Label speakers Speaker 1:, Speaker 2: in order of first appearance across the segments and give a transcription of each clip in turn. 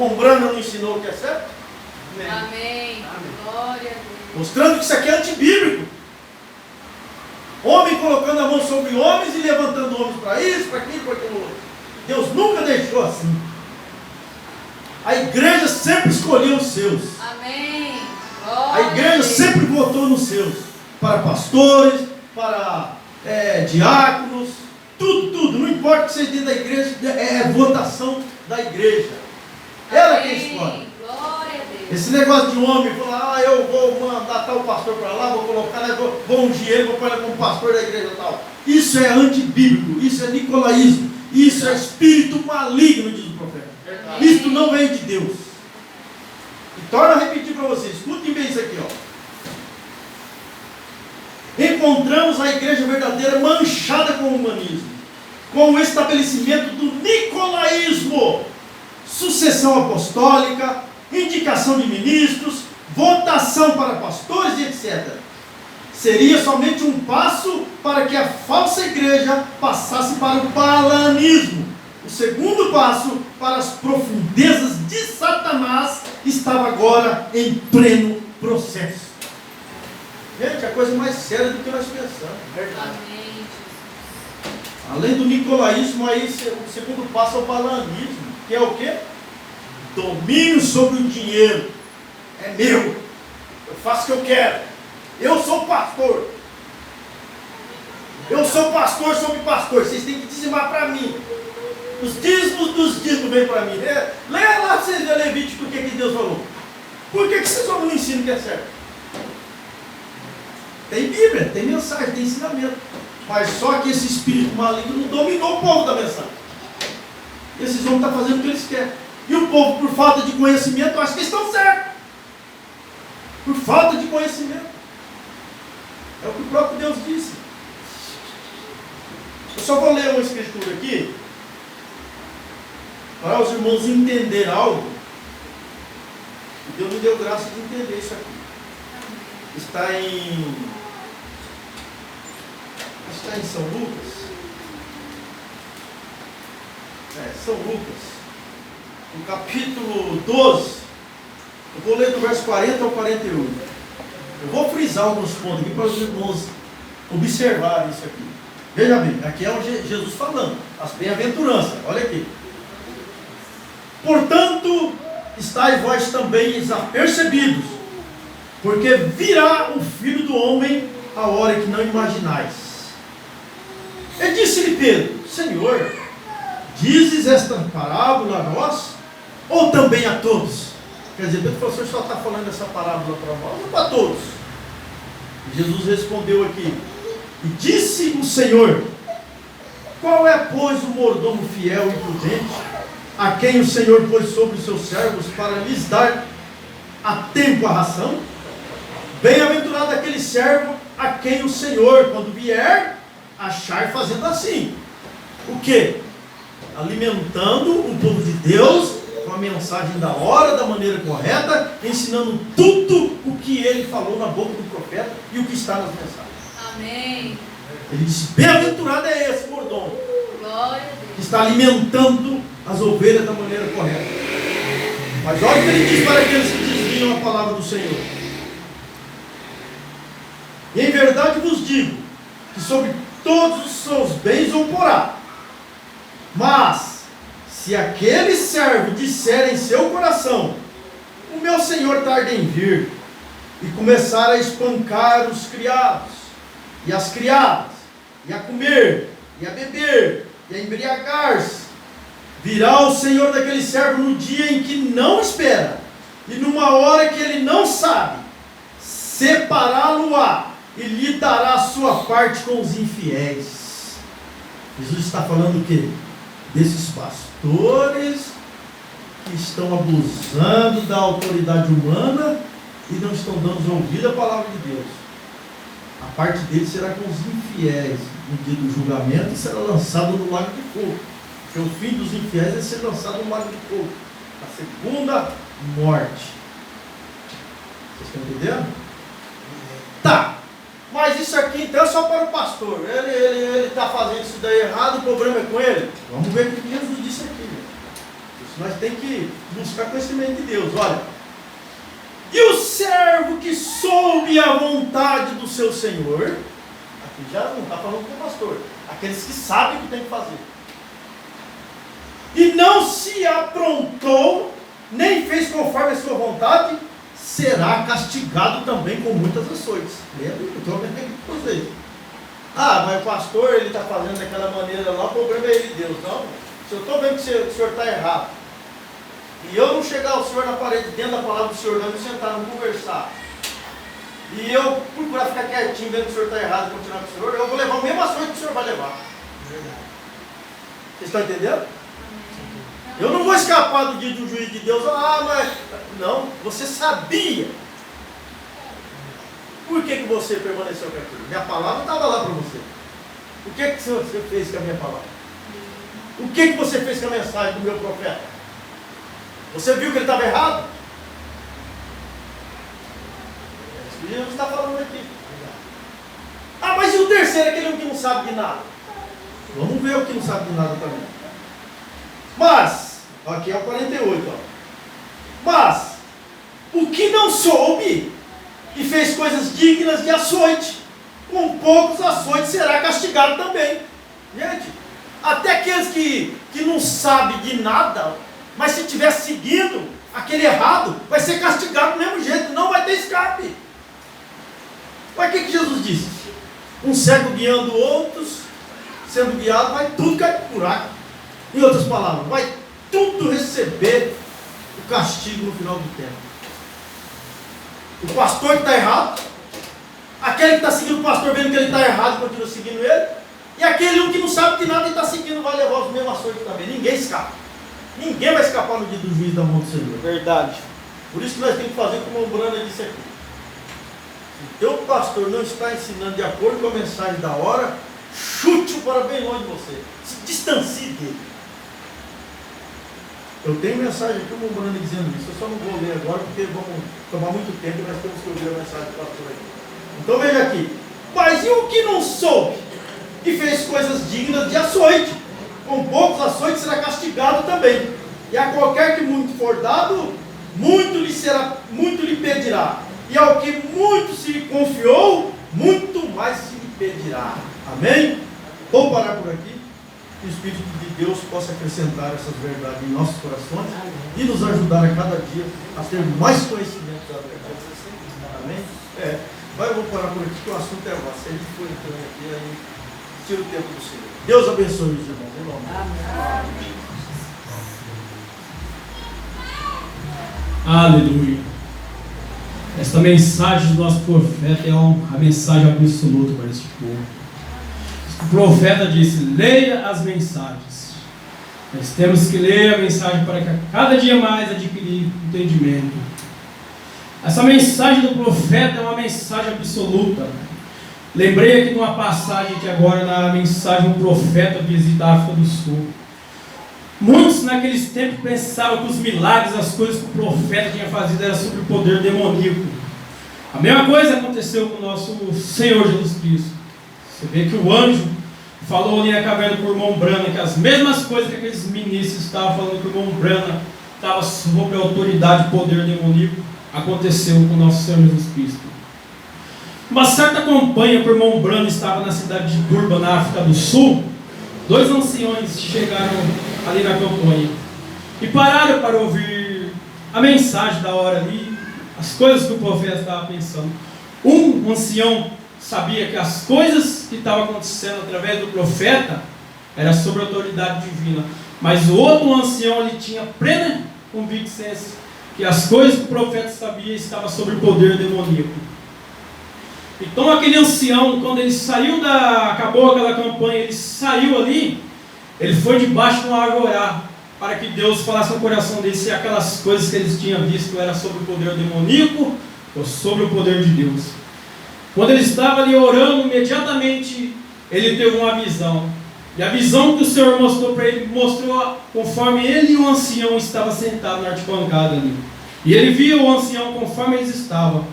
Speaker 1: Mombrana não ensinou o que é certo?
Speaker 2: Amém. Amém. Glória a Deus.
Speaker 1: Mostrando que isso aqui é antibíblico. Homem colocando a mão sobre homens e levantando homens para isso, para aquilo, para aquilo outro. Deus nunca deixou assim. A igreja sempre escolheu os seus.
Speaker 2: Amém.
Speaker 1: A igreja sempre votou nos seus. Para pastores, para diáconos, tudo. Não importa o que seja dentro da igreja, é votação da igreja. Ela é quem escolhe.
Speaker 2: Glória a Deus.
Speaker 1: Esse negócio de homem, falar, eu vou mandar tal pastor para lá, vou colocar, vou ungir ele, vou pôr ele como pastor da igreja tal. Isso é antibíblico, isso é nicolaísmo, isso é espírito maligno, diz o profeta. Isto não veio de Deus. E torna a repetir para vocês, escutem bem isso aqui, ó. Encontramos a igreja verdadeira manchada com o humanismo, com o estabelecimento do nicolaísmo, sucessão apostólica, indicação de ministros, votação para pastores e etc. Seria somente um passo para que a falsa igreja passasse para o balanismo. O segundo passo para as profundezas de Satanás estava agora em pleno processo. Gente, a coisa mais séria do que nós pensamos. Verdade.
Speaker 2: Amém.
Speaker 1: Além do nicolaísmo, aí o segundo passo é o balanismo, que é o quê? Domínio sobre o dinheiro. É meu. Eu faço o que eu quero. Eu sou pastor. Eu sou pastor sobre pastor. Vocês têm que dizimar para mim. Os dízimos dos dízimos vêm para mim. Leia lá para vocês verem Levítico o que Deus falou. Por que vocês não ensinam que é certo? Tem Bíblia, tem mensagem, tem ensinamento. Mas só que esse espírito maligno não dominou o povo da mensagem. Esses homens estão fazendo o que eles querem. E o povo, por falta de conhecimento, acha que estão certos. Por falta de conhecimento. É o que o próprio Deus disse. Eu só vou ler uma escritura aqui, para os irmãos entenderem algo. E Deus me deu graça de entender isso aqui. Está em São Lucas. São Lucas. No capítulo 12. Eu vou ler do verso 40 ao 41. Eu vou frisar alguns pontos aqui para os irmãos observarem isso aqui. Veja bem, aqui é o Jesus falando. As bem-aventuranças. Olha aqui. Portanto, estáis vós também desapercebidos, porque virá o Filho do Homem a hora que não imaginais. E disse-lhe Pedro: Senhor, dizes esta parábola a nós, ou também a todos? Quer dizer, Pedro falou: o senhor só está falando essa parábola para nós, ou para todos? E Jesus respondeu aqui: e disse o Senhor: qual é, pois, o mordomo fiel e prudente, a quem o Senhor pôs sobre os seus servos para lhes dar a tempo a ração? Bem-aventurado aquele servo a quem o Senhor, quando vier, achar fazendo assim. O que? Alimentando o povo de Deus com a mensagem da hora, da maneira correta, ensinando tudo o que ele falou na boca do profeta e o que está nas mensagens.
Speaker 2: Amém.
Speaker 1: Ele disse: bem-aventurado é esse mordomo,
Speaker 2: Glória a Deus,
Speaker 1: que está alimentando as ovelhas da maneira correta. Mas olha o que ele diz para aqueles que desviam a palavra do Senhor: e em verdade vos digo, que sobre todos os seus bens o porá. Mas, se aquele servo disser em seu coração: o meu senhor tarda em vir, e começar a espancar os criados, e as criadas, e a comer, e a beber, e a embriagar-se, virá o senhor daquele servo no dia em que não espera, e numa hora que ele não sabe, separá-lo-á, e lhe dará a sua parte com os infiéis. Jesus está falando o quê? Desses pastores que estão abusando da autoridade humana e não estão dando ouvido à palavra de Deus. A parte deles será com os infiéis no dia do julgamento, e será lançado no lago de fogo. Porque o fim dos infiéis é ser lançado no lago de fogo, a segunda morte. Vocês estão entendendo? Tá. Mas isso aqui então é só para o pastor. Ele está fazendo isso daí errado, o problema é com ele. Vamos ver o que Jesus disse aqui. nós temos que buscar conhecimento de Deus. Olha, e o servo que soube a vontade do seu senhor, aqui já não está falando com o pastor, aqueles que sabem o que tem que fazer, e não se aprontou, nem fez conforme a sua vontade, será castigado também com muitas açoites. Eu estou vendo aqui com vocês. Ah, mas o pastor, ele está fazendo daquela maneira lá, o problema é ele, Deus. Não, se eu estou vendo que o senhor está errado, e eu não chegar ao senhor na parede, dentro da palavra do senhor, não me sentar, não conversar, e eu procurar ficar quietinho, vendo que o senhor está errado e continuar com o senhor, eu vou levar o mesmo açoite que o senhor vai levar. Vocês estão entendendo? Eu não vou escapar do dia do juízo de Deus. Ah, mas... Não, você sabia. Por que você permaneceu com aquilo? Minha palavra estava lá para você. O que você fez com a minha palavra? O que você fez com a mensagem do meu profeta? Você viu que ele estava errado? É isso que Jesus está falando aqui. Ah, mas e o terceiro, aquele que não sabe de nada? Vamos ver o que não sabe de nada também. Mas, aqui é o 48, ó. Mas, o que não soube e fez coisas dignas de açoite, com poucos açoites será castigado também. Gente, até aqueles que não sabem de nada, mas se estiver seguindo aquele errado, vai ser castigado do mesmo jeito, não vai ter escape. Mas o que Jesus disse? Um cego guiando outros, sendo guiado, vai tudo cair por buraco. Em outras palavras, vai tudo receber o castigo no final do tempo. O pastor que está errado, aquele que está seguindo o pastor vendo que ele está errado e continua seguindo ele, e aquele que não sabe de nada e está seguindo vai levar os mesmos açoites também. Ninguém escapa. Ninguém vai escapar no dia do juízo da mão do Senhor.
Speaker 3: Verdade.
Speaker 1: Por isso que nós temos que fazer como o Brana disse aqui. Se teu pastor não está ensinando de acordo com a mensagem da hora, chute-o para bem longe de você. Se distancie dele. Eu tenho mensagem aqui, o Brana dizendo isso. Eu só não vou ler agora porque vamos tomar muito tempo e nós temos que ouvir a mensagem do pastor aqui. Então veja aqui. Mas e o que não soube e fez coisas dignas de açoite? Com poucos açoites será castigado também. E a qualquer que muito for dado, muito lhe pedirá. E ao que muito se lhe confiou, muito mais se lhe pedirá. Amém? Vou parar por aqui. Que o Espírito de Deus possa acrescentar essas verdades em nossos corações e nos ajudar a cada dia a ter mais conhecimento da verdade. Amém? Mas eu vou parar por aqui, que o assunto é vasto. A gente foi entrando aqui, aí tira o tempo do Senhor. Deus abençoe os irmãos. Em nome de Deus.
Speaker 4: Aleluia. Esta mensagem do nosso profeta é a mensagem absoluta para este povo. O profeta disse: leia as mensagens. Nós temos que ler a mensagem para que a cada dia mais adquirir entendimento. Essa mensagem do profeta é uma mensagem absoluta. Lembrei aqui de uma passagem que agora na mensagem do profeta visita a África do Sul. Muitos naqueles tempos pensavam que os milagres, as coisas que o profeta tinha fazido era sobre o poder demoníaco. A mesma coisa aconteceu com o nosso Senhor Jesus Cristo. Você vê que o anjo falou ali na caverna com o irmão Brana, que as mesmas coisas que aqueles ministros estavam falando que o irmão Brana estava sob a autoridade e poder demoníaco, aconteceu com o nosso Senhor Jesus Cristo. Uma certa campanha, o irmão Brana estava na cidade de Durban, na África do Sul. Dois anciões chegaram ali na campanha e pararam para ouvir a mensagem da hora ali, as coisas que o profeta estava pensando. Um ancião sabia que as coisas que estavam acontecendo através do profeta era sobre a autoridade divina, mas o outro ancião ele tinha plena convicção que as coisas que o profeta sabia estavam sobre o poder demoníaco. Então aquele ancião, quando ele saiu acabou aquela campanha, ele saiu ali, ele foi debaixo de uma árvore orar, para que Deus falasse no coração dele se aquelas coisas que eles tinham visto era sobre o poder demoníaco ou sobre o poder de Deus. Quando ele estava ali orando, imediatamente ele teve uma visão. E a visão que o Senhor mostrou para ele, mostrou conforme ele e o ancião estavam sentados na arquibancada ali. E ele via o ancião conforme eles estavam.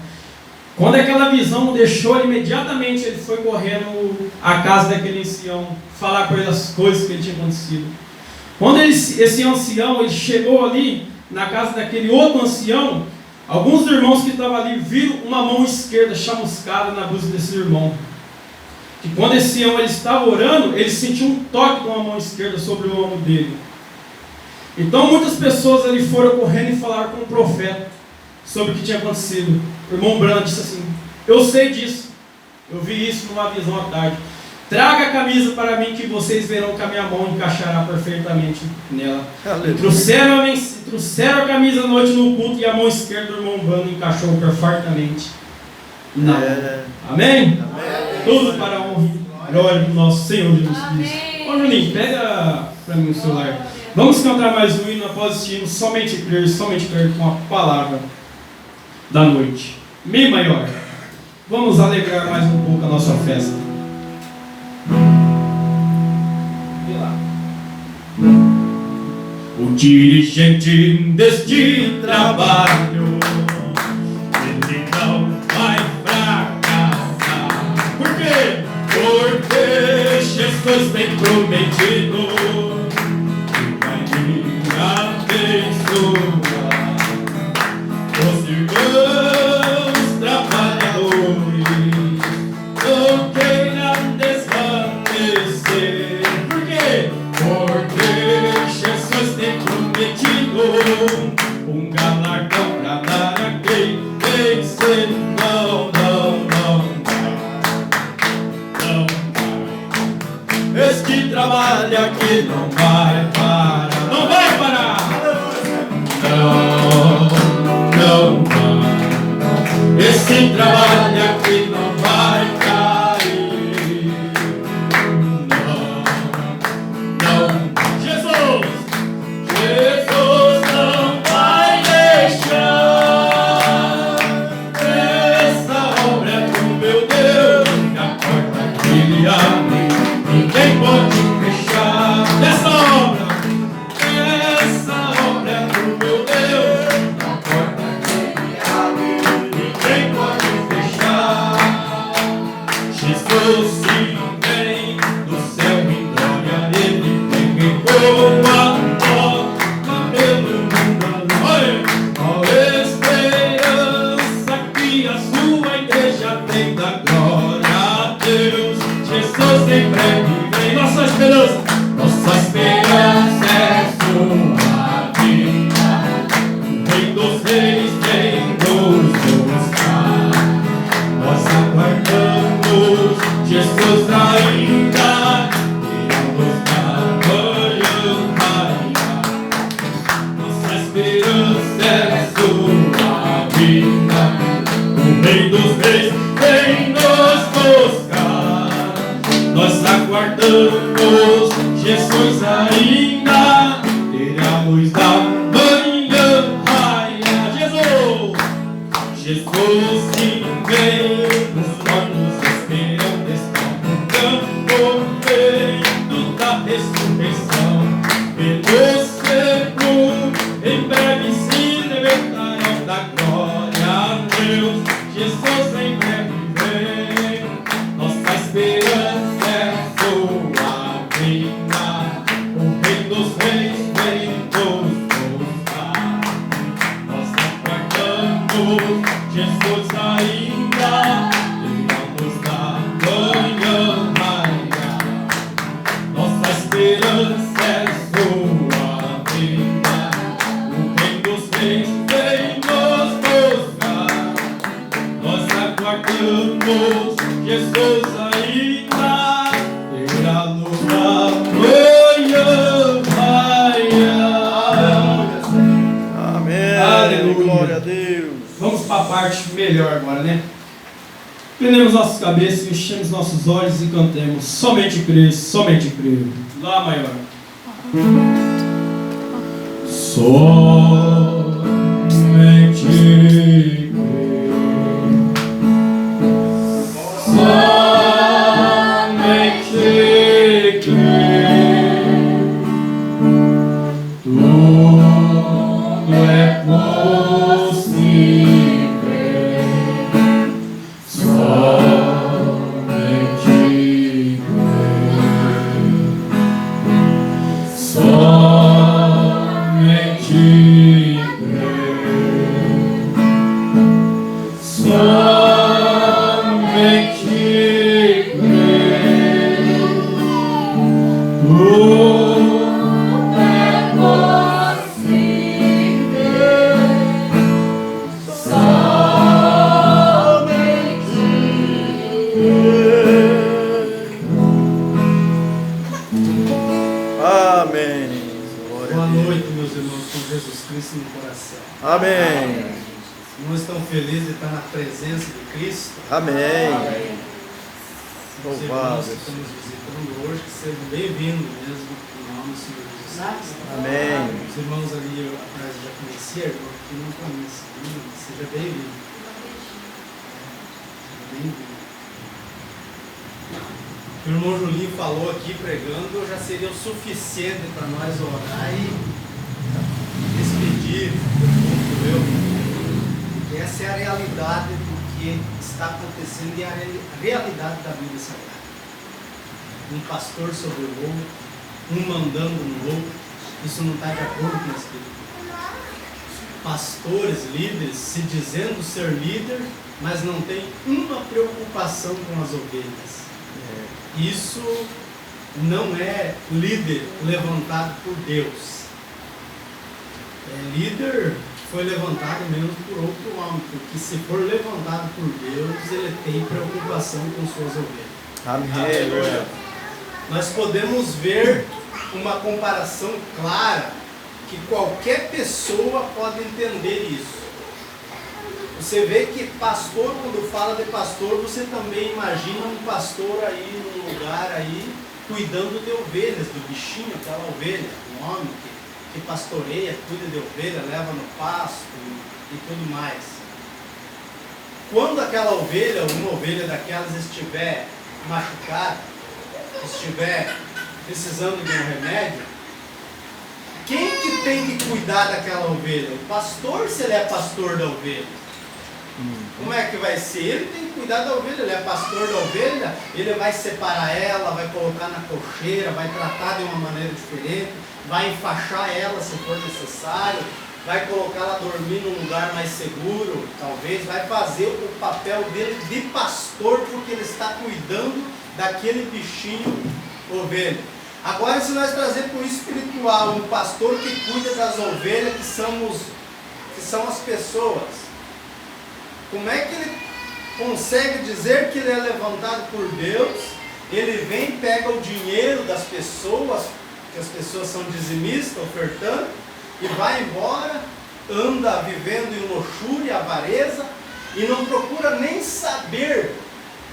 Speaker 4: Quando aquela visão deixou ele, imediatamente ele foi correndo à casa daquele ancião, falar para ele as coisas que ele tinha acontecido. Quando esse ancião ele chegou ali na casa daquele outro ancião, alguns irmãos que estavam ali viram uma mão esquerda chamuscada na blusa desse irmão. E quando esse homem ele estava orando, ele sentiu um toque com a mão esquerda sobre o ombro dele. Então muitas pessoas ali foram correndo e falaram com o profeta sobre o que tinha acontecido. O irmão Branham disse assim: eu sei disso, eu vi isso numa visão à tarde. Traga a camisa para mim que vocês verão que a minha mão encaixará perfeitamente nela. Trouxeram a camisa à noite no culto e a mão esquerda do irmão Branham encaixou perfeitamente. Não. Amém? Amém? Tudo para a honra e glória do nosso Senhor Jesus Cristo. Ô Juninho, pega para mim o celular. Vamos cantar mais um hino após este hino, somente crer com a palavra da noite. Mi maior. Vamos alegrar mais um pouco a nossa festa. O dirigente deste trabalho, ele não vai fracassar. Por quê? Porque Jesus tem prometido que vai me abençoar. Os irmãos trabalhadores não queiram desvanecer. Por quê? Porque Jesus tem prometido um galardão para dar a quem vencer. Não vai. Este trabalho aqui não vai parar. Não vai parar. Não vai. Esse trabalho aqui não vai cair. Não. Jesus não vai deixar. Essa obra é do meu Deus. A porta que Ele abre, ninguém pode fechar. Essa obra é do meu Deus. A porta que Ele abre, ninguém pode fechar. Jesus sim vem do céu em glória, Ele vem com a porta pelo mundo. Olha, ó esperança que a sua igreja tem da glória a Deus. Jesus em breve vem. Nossa esperança é sua vida. O Rei dos Reis vem nos buscar. Nós aguardamos Jesus ainda, iremos na manhã raiar. Nossa esperança é sua vida. O Rei dos Reis vem nos buscar. Nós aguardamos Jesus ainda, terá a luz da manhã raiar. Jesus sim vem, os mortos esperando estão no campo, vendo da ressurreição. Pelos secos em breve se libertarão da glória a Deus. Jesus em breve vem, nossa esperança é sua vinda. O Rei dos Reis vem nos buscar. Nós aguardamos Jesus ainda, iremos da manhã raiar. Nossa esperança é sua vinda. O Rei dos Reis vem nos buscar. Nós aguardamos Jesus ainda, terá luz da manhã raiar.
Speaker 1: Amém.
Speaker 4: Aleluia.
Speaker 1: Glória a Deus.
Speaker 4: Vamos para a parte melhor agora, né? Prendemos nossas cabeças, fechemos nossos olhos e cantemos somente crer, somente crer. Lá maior. Somente crer. Somente crer. Tudo é possível. Somente crer.
Speaker 3: Boa noite, meus irmãos, com Jesus Cristo no coração.
Speaker 1: Amém.
Speaker 3: Não estão felizes de estar na presença de Cristo?
Speaker 1: Amém.
Speaker 3: Os irmãos que estão nos visitando hoje, que sejam bem-vindos mesmo, em nome do Senhor Jesus Cristo.
Speaker 1: Amém.
Speaker 3: Os irmãos ali atrás já conheceram, aqui não conhecem, seja bem-vindo. Bem-vindo. O irmão Julinho falou aqui pregando, já seria o suficiente para nós orar e despedir do povo. Essa é a realidade do que está acontecendo e a realidade da Bíblia Sagrada. Um pastor sobre o outro, um mandando no outro, isso não está de acordo com a Escritura. Pastores, líderes, se dizendo ser líder, mas não tem uma preocupação com as ovelhas. Isso não é líder levantado por Deus. É líder que foi levantado mesmo por outro homem, porque se for levantado por Deus, ele tem preocupação com suas ovelhas.
Speaker 1: Amém.
Speaker 3: Nós podemos ver uma comparação clara que qualquer pessoa pode entender isso. Você vê que pastor, quando fala de pastor, você também imagina um pastor aí num lugar aí cuidando de ovelhas, do bichinho, aquela ovelha, um homem que pastoreia, cuida de ovelha, leva no pasto e tudo mais. Quando aquela ovelha, uma ovelha daquelas estiver machucada, estiver precisando de um remédio, quem que tem que cuidar daquela ovelha? O pastor, se ele é pastor da ovelha. Como é que vai ser? Ele tem que cuidar da ovelha, ele é pastor da ovelha, ele vai separar ela, vai colocar na cocheira, vai tratar de uma maneira diferente, vai enfaixar ela se for necessário, vai colocar ela dormir num lugar mais seguro, talvez, vai fazer o papel dele de pastor, porque ele está cuidando daquele bichinho ovelha. Agora, se nós trazermos para o espiritual, um pastor que cuida das ovelhas, que são as pessoas, como é que ele consegue dizer que ele é levantado por Deus? Ele vem, pega o dinheiro das pessoas, que as pessoas são dizimistas, ofertando, e vai embora, anda vivendo em luxúria, avareza, e não procura nem saber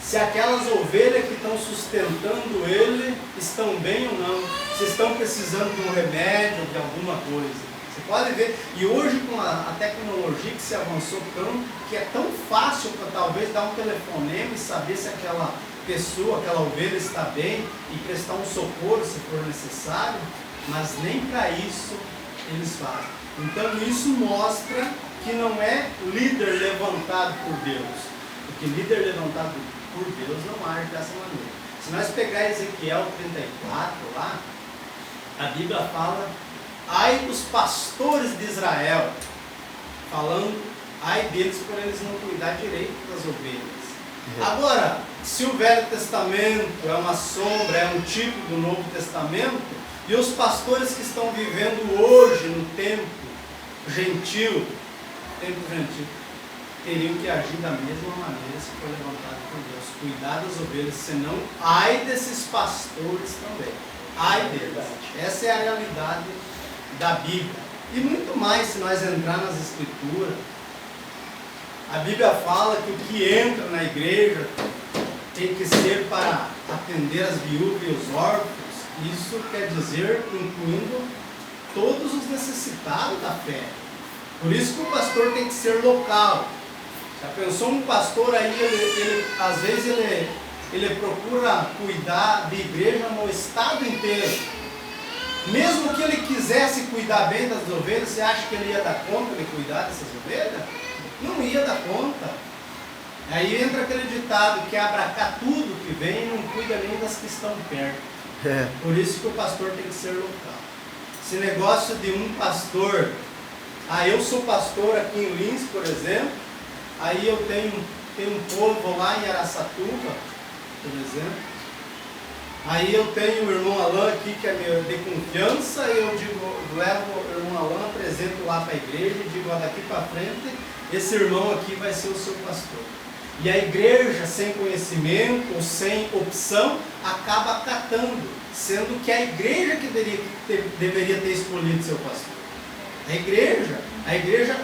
Speaker 3: se aquelas ovelhas que estão sustentando ele estão bem ou não, se estão precisando de um remédio, de alguma coisa. Você pode ver, e hoje com a tecnologia que se avançou tanto, que é tão fácil para talvez dar um telefonema e saber se aquela pessoa, aquela ovelha está bem e prestar um socorro se for necessário, mas nem para isso eles fazem. Então isso mostra que não é líder levantado por Deus, porque líder levantado por Deus não age dessa maneira. Se nós pegar Ezequiel 34 lá, a Bíblia fala: ai dos pastores de Israel, falando, ai deles por eles não cuidar direito das ovelhas. Agora, se o Velho Testamento é uma sombra, é um tipo do Novo Testamento, e os pastores que estão vivendo hoje no tempo gentil, teriam que agir da mesma maneira se for levantado por Deus, cuidar das ovelhas, senão ai desses pastores também, ai deles. Essa é a realidade da Bíblia. E muito mais se nós entrar nas Escrituras. A Bíblia fala que o que entra na igreja tem que ser para atender as viúvas e os órfãos. Isso quer dizer incluindo todos os necessitados da fé. Por isso que o pastor tem que ser local. Já pensou um pastor aí, ele às vezes ele procura cuidar de igreja no estado inteiro. Mesmo que ele quisesse cuidar bem das ovelhas, você acha que ele ia dar conta de cuidar dessas ovelhas? Não ia dar conta. Aí entra aquele ditado que é abracar tudo que vem e não cuida nem das que estão perto. Por isso que o pastor tem que ser local. Esse negócio de um pastor, eu sou pastor aqui em Lins, por exemplo, aí eu tenho um povo lá em Araçatuba, por exemplo, aí eu tenho o irmão Alain aqui que é meu de confiança, e eu levo o irmão Alain, apresento lá para a igreja e digo, daqui para frente, esse irmão aqui vai ser o seu pastor. E a igreja sem conhecimento ou sem opção acaba acatando, sendo que a igreja que deveria ter escolhido seu pastor. A igreja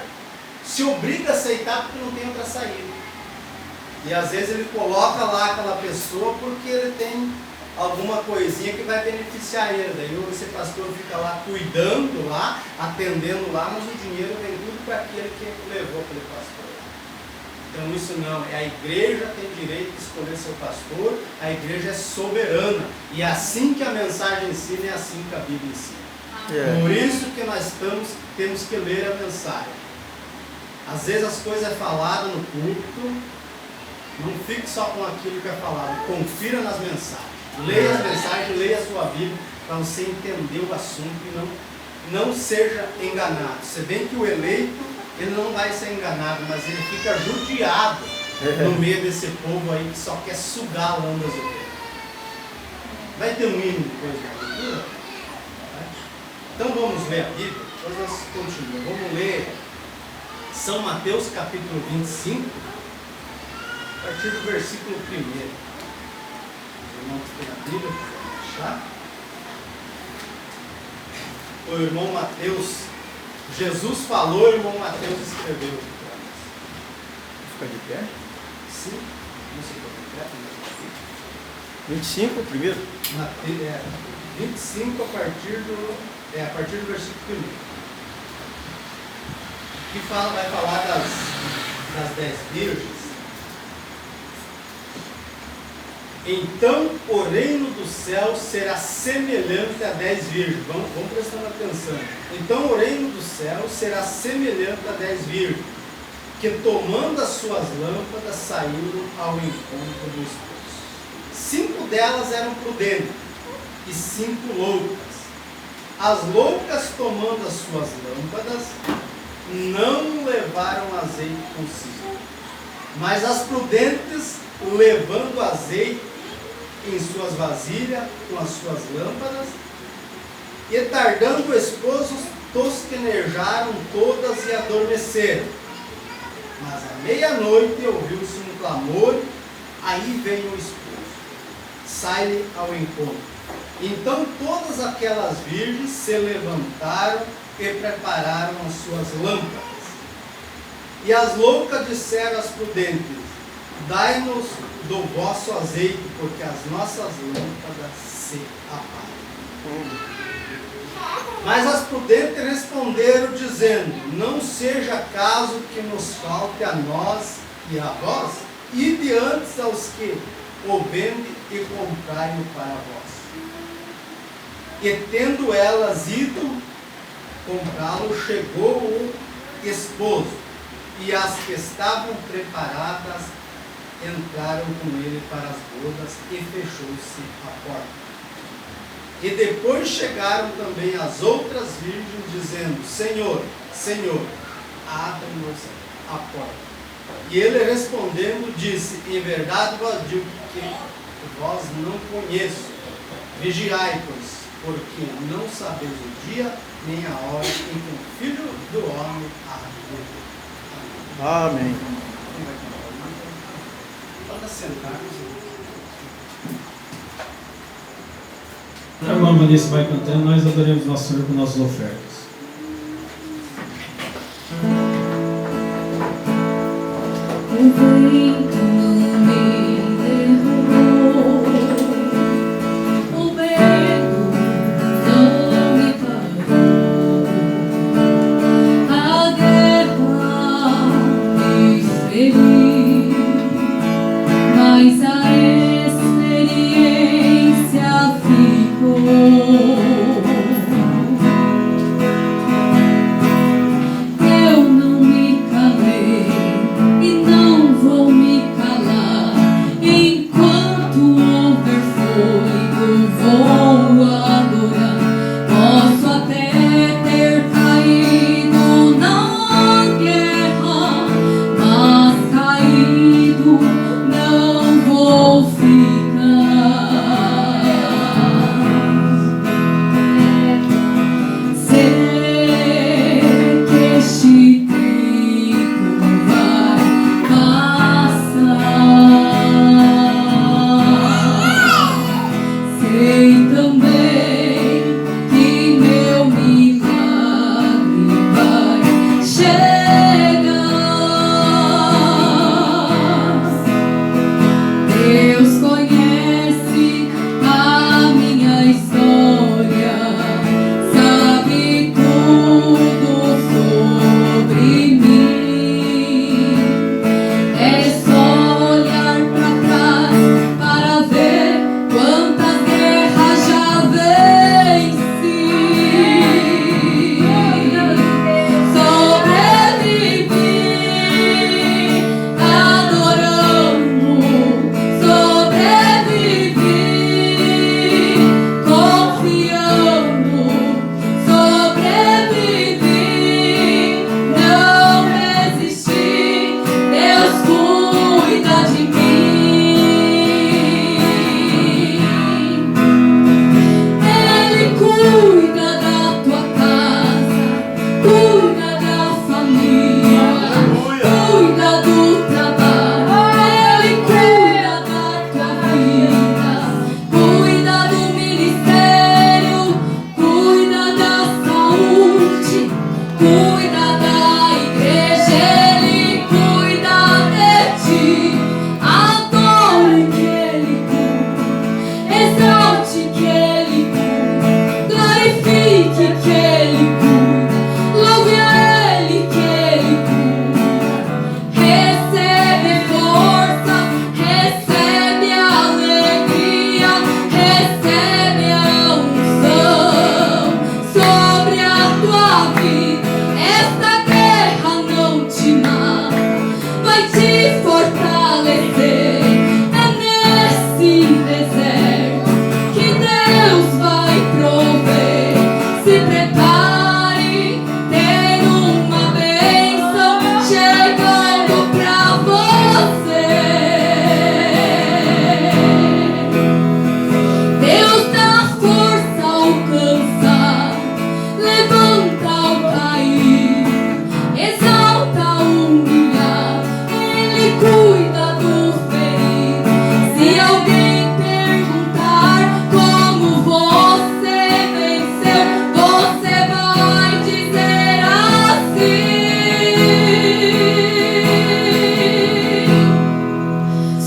Speaker 3: se obriga a aceitar porque não tem outra saída. E às vezes ele coloca lá aquela pessoa porque ele tem alguma coisinha que vai beneficiar ele. Daí esse pastor fica lá cuidando lá, atendendo lá, mas o dinheiro vem tudo para aquele que levou aquele pastor. Então isso não, a igreja tem direito de escolher seu pastor, a igreja é soberana. E é assim que a mensagem ensina, é assim que a Bíblia ensina. Por isso que nós temos que ler a mensagem. Às vezes as coisas é falada no púlpito, não fique só com aquilo que é falado, confira nas mensagens. Leia as mensagens, leia a sua Bíblia, para você entender o assunto e não seja enganado. Se bem que o eleito, ele não vai ser enganado, mas ele fica judiado no meio desse povo aí que só quer sugar a lã das ovelhas. Vai ter um hino depois da leitura? Então vamos ler a Bíblia, depois nós continuamos. Vamos ler São Mateus capítulo 25, a partir do versículo 1. Os irmãos que têm a Bíblia, quiser achar. O irmão Mateus, Jesus falou, o irmão Mateus escreveu.
Speaker 1: Fica de pé.
Speaker 3: Sim, não sei qual é o pé.
Speaker 1: 25, primeiro?
Speaker 3: 25 a partir do versículo 1. Que vai falar das 10 virgens. Então o reino do céu será semelhante a 10 virgens. Vamos prestando atenção. Então o reino do céu será semelhante a 10 virgens, que tomando as suas lâmpadas saíram ao encontro do esposo. 5 delas eram prudentes e 5 loucas. As loucas, tomando as suas lâmpadas, não levaram azeite consigo, mas as prudentes, levando azeite em suas vasilhas com as suas lâmpadas, e tardando o esposo, tosquenejaram todas e adormeceram. Mas à meia-noite ouviu-se um clamor, aí vem o esposo, sai-lhe ao encontro. Então todas aquelas virgens se levantaram e prepararam as suas lâmpadas. E as loucas disseram às prudentes: dai-nos do vosso azeite, porque as nossas lâmpadas se apagam. Mas as prudentes responderam, dizendo: não seja caso que nos falte a nós e a vós, ide antes aos que o vendem e comprai-o para vós. E tendo elas ido comprá-lo, chegou o esposo, e as que estavam preparadas entraram com ele para as bodas, e fechou-se a porta. E depois chegaram também as outras virgens, dizendo: Senhor, Senhor, abre-nos a porta. E ele respondendo disse: em verdade vos digo que vós não conheço. Vigiai, pois, porque não sabeis o dia nem a hora em que o Filho do Homem há de vir.
Speaker 1: Amém.
Speaker 3: Pode sentar.
Speaker 4: A irmã Vanessa vai cantando, nós adoramos nosso Senhor com nossas ofertas.
Speaker 2: O vento me derrubou, o vento não me parou, a guerra me feriu, mas a experiência ficou. Eu não me calei e não vou me calar. cuida da igreja, Ele cuida de ti. Adore que Ele cuida, exalte que Ele cuida, glorifique que Ele cuida, louve a Ele que Ele cuida. Recebe força, recebe alegria, recebe a unção sobre a tua vida. Esta guerra não te mata, vai te fortalecer. É nesse deserto que Deus vai prover. Se prepare, tem uma bênção chegando pra você. Deus dá força ao cansar, levanta ao cair, exalta ao humilhar, Ele cuida do ferido. Se alguém perguntar como você venceu, você vai dizer assim: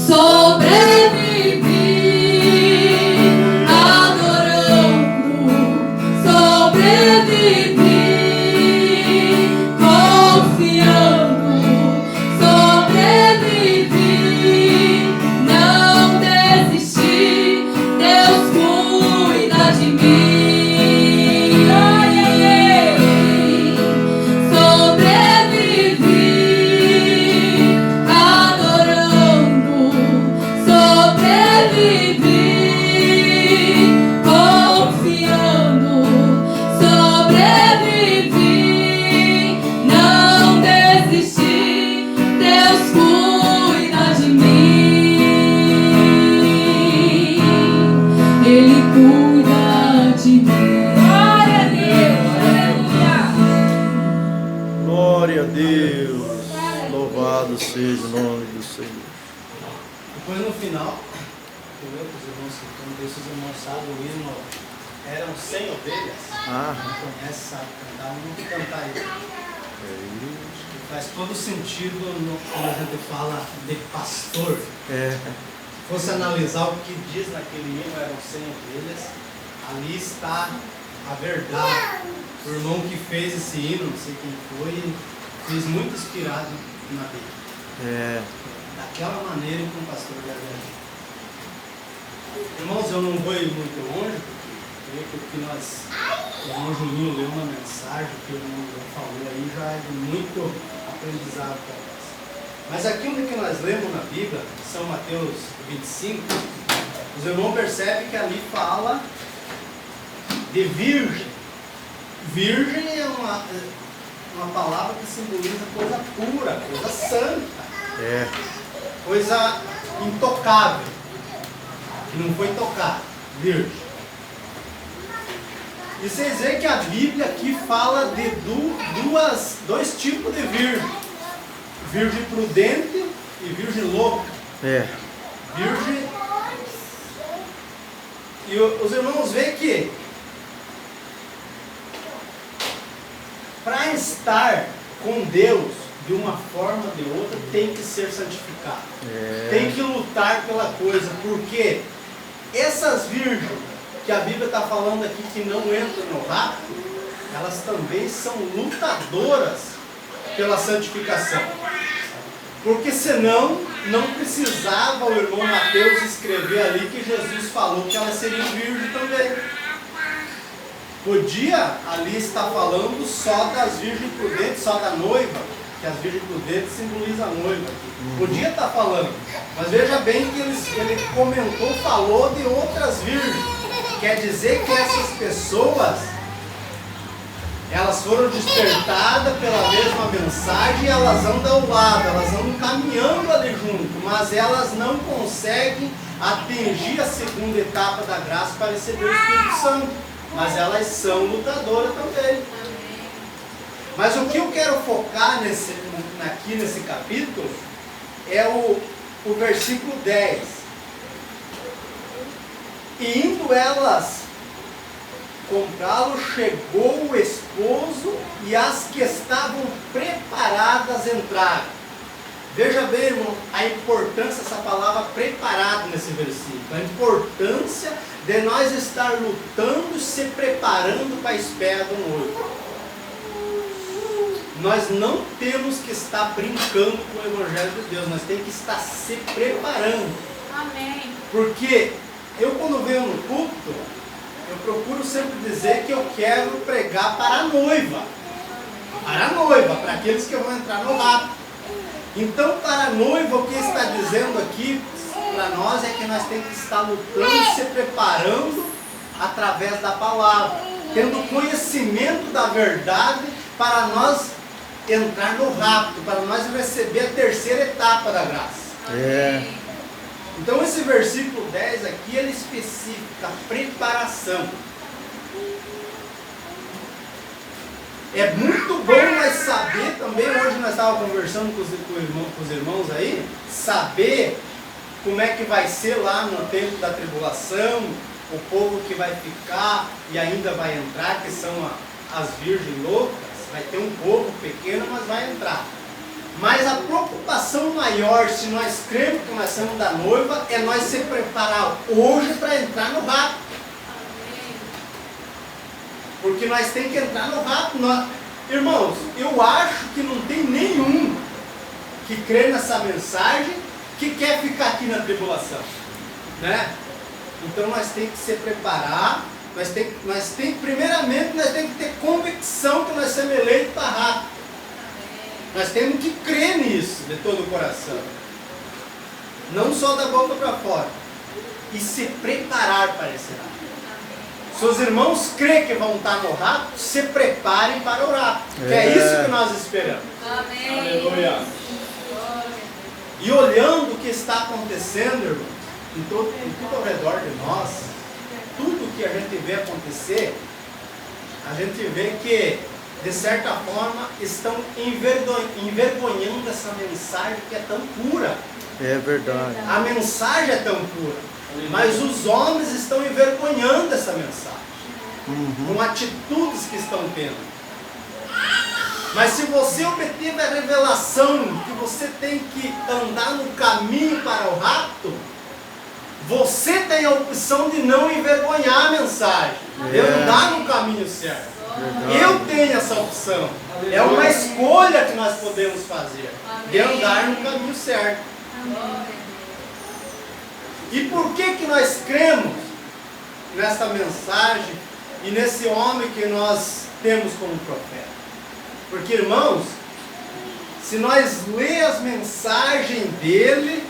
Speaker 2: sobrevivi, adorando, sobrevivi, confiando, sobrevivi, não desisti, Deus cuida de mim. Ai, ai, ai. Sobrevivi, adorando, sobrevivi, confiando, sobrevivi, não desisti, Deus cuida de mim, Ele cuida de mim. Glória a Deus, aleluia.
Speaker 1: Glória a Deus. Louvado seja o nome do Senhor.
Speaker 3: Depois no final, eu lembro que os irmãos cantando, deixa os irmãos sabem o hino, eram 100 ovelhas.
Speaker 1: Ah,
Speaker 3: Quem conhece sabe cantar, muito cantar isso. Faz todo sentido quando a gente fala de pastor.
Speaker 1: é.
Speaker 3: Se fosse analisar o que diz naquele hino, eram 100 ovelhas, ali está a verdade. O irmão que fez esse hino, não sei quem foi, ele fez muito inspirado na Bíblia.
Speaker 1: É.
Speaker 3: Daquela maneira que um pastor deve agir. Irmãos, eu não vou ir muito longe, porque o que o irmão Julinho leu uma mensagem, o que o irmão João falou aí já é de muito aprendizado para nós. Mas aquilo que nós lemos na Bíblia, São Mateus 25, os irmãos percebem que ali fala de virgem. Virgem é uma palavra que simboliza coisa pura, coisa santa.
Speaker 1: É.
Speaker 3: Coisa intocável, que não foi tocada, virgem. E vocês veem que a Bíblia aqui fala de dois tipos de virgem: virgem prudente e virgem louca.
Speaker 1: É.
Speaker 3: Virgem. E os irmãos veem que para estar com Deus de uma forma ou de outra, tem que ser santificado.
Speaker 1: É.
Speaker 3: Tem que lutar pela coisa, porque essas virgens que a Bíblia está falando aqui que não entram no rapto, elas também são lutadoras pela santificação. Porque senão, não precisava o irmão Mateus escrever ali que Jesus falou que elas seriam virgens também. Podia ali estar falando só das virgens prudentes, só da noiva, que as virgens prudentes simbolizam a noiva. Podia estar falando, mas veja bem que ele comentou, falou de outras virgens. Quer dizer que essas pessoas, elas foram despertadas pela mesma mensagem e elas andam ao lado, elas andam caminhando ali junto, mas elas não conseguem atingir a segunda etapa da graça para receber o Espírito Santo. Mas elas são lutadoras também. Mas o que eu quero focar aqui nesse capítulo é o versículo 10. E indo elas comprá-lo, chegou o esposo e as que estavam preparadas entraram. Veja bem, irmão, a importância dessa palavra preparado nesse versículo. A importância de nós estar lutando, se preparando para a espera do noivo. Nós não temos que estar brincando com o Evangelho de Deus, nós temos que estar se preparando.
Speaker 5: Amém.
Speaker 3: Porque eu, quando venho no culto, eu procuro sempre dizer que eu quero pregar para a noiva. Para a noiva, para aqueles que vão entrar no rapto. Então, para a noiva, o que está dizendo aqui para nós é que nós temos que estar lutando, se preparando através da palavra, tendo conhecimento da verdade para nós entrar no rapto, para nós receber a terceira etapa da graça. Então esse versículo 10 aqui, ele especifica preparação. É muito bom nós saber também, hoje nós estávamos conversando com os irmãos aí, saber como é que vai ser lá no tempo da tribulação, o povo que vai ficar e ainda vai entrar, que são as virgens loucas. Vai ter um povo pequeno, mas vai entrar. Mas a preocupação maior, se nós cremos que nós somos da noiva, é nós se preparar hoje para entrar no rapto. Porque nós temos que entrar no rapto. Irmãos, eu acho que não tem nenhum que crê nessa mensagem que quer ficar aqui na tribulação, né? Então nós temos que se preparar. Primeiramente, nós temos que ter convicção que nós somos eleitos para rapto. Nós temos que crer nisso de todo o coração. Não só da boca para fora. E se preparar para esse rapto. Se os irmãos creem que vão estar no rapto, se preparem para o rapto. Que é isso que nós esperamos.
Speaker 5: Amém.
Speaker 3: Aleluia. E olhando o que está acontecendo, irmãos, em tudo ao redor de nós, tudo que a gente vê acontecer, a gente vê que, de certa forma, estão envergonhando essa mensagem que é tão pura.
Speaker 6: É verdade.
Speaker 3: A mensagem é tão pura, mas os homens estão envergonhando essa mensagem, com atitudes que estão tendo. Mas se você obter a revelação que você tem que andar no caminho para o rapto, você tem a opção de não envergonhar a mensagem, de andar no caminho certo. Eu tenho essa opção. É uma escolha que nós podemos fazer, de andar no caminho certo. E por que nós cremos nessa mensagem e nesse homem que nós temos como profeta? Porque, irmãos, se nós lermos as mensagens dele,